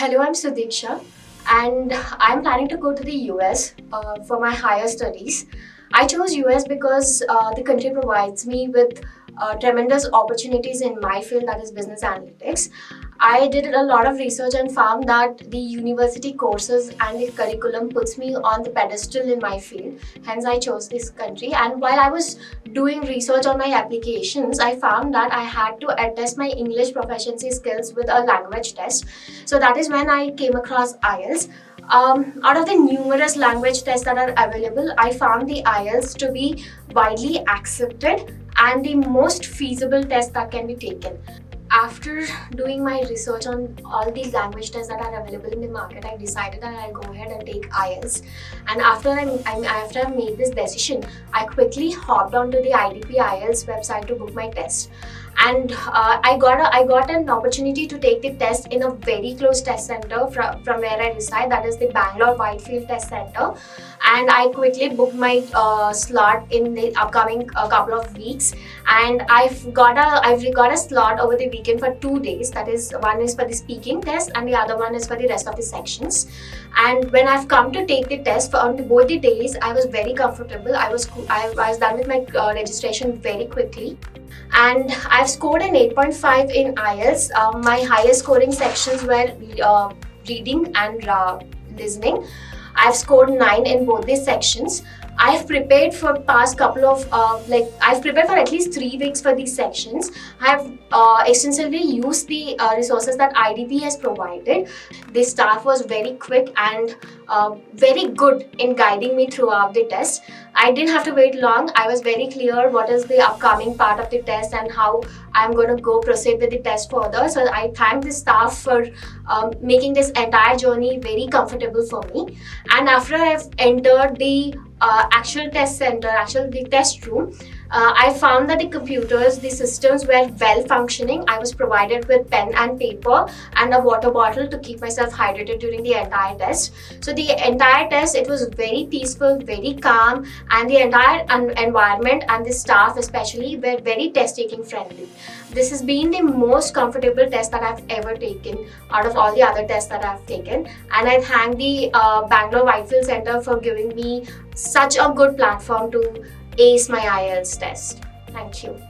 Hello, I'm Sudeeksha, and I'm planning to go to the US for my higher studies. I chose US because the country provides me with tremendous opportunities in my field, that is business analytics. I did a lot of research and found that the university courses and the curriculum puts me on the pedestal in my field. Hence, I chose this country. And while I was doing research on my applications, I found that I had to attest my English proficiency skills with a language test. So that is when I came across IELTS. Out of the numerous language tests that are available, I found the IELTS to be widely accepted and the most feasible test that can be taken. After doing my research on all the language tests that are available in the market, I decided that I'll go ahead and take IELTS. And after I made this decision, I quickly hopped onto the IDP IELTS website to book my test. And I got an opportunity to take the test in a very close test center from where I reside, that is the Bangalore Whitefield test center. And I quickly booked my slot in the upcoming couple of weeks. And I've got a slot over the weekend for 2 days. That is, one is for the speaking test and the other one is for the rest of the sections. And when I've come to take the test on both the days, I was very comfortable. I was done with my registration very quickly. And I've scored an 8.5 in IELTS. My highest scoring sections were reading and listening. I've scored 9 in both these sections. I've prepared for past couple of I've prepared for at least 3 weeks for these sections. I've extensively used the resources that IDP has provided. The staff was very quick and very good in guiding me throughout the test. I didn't have to wait long. I was very clear what is the upcoming part of the test and how I'm going to go proceed with the test further. So I thank the staff for making this entire journey very comfortable for me. And after I've entered the actual test center, the test room, I found that the computers, the systems were well functioning. I was provided with pen and paper and a water bottle to keep myself hydrated during the entire test. So the entire test, it was very peaceful, very calm, and the entire environment and the staff especially were very test-taking friendly. This has been the most comfortable test that I've ever taken out of all the other tests that I've taken. And I thank the Bangalore Whitefield Center for giving me such a good platform to ace my IELTS test. Thank you.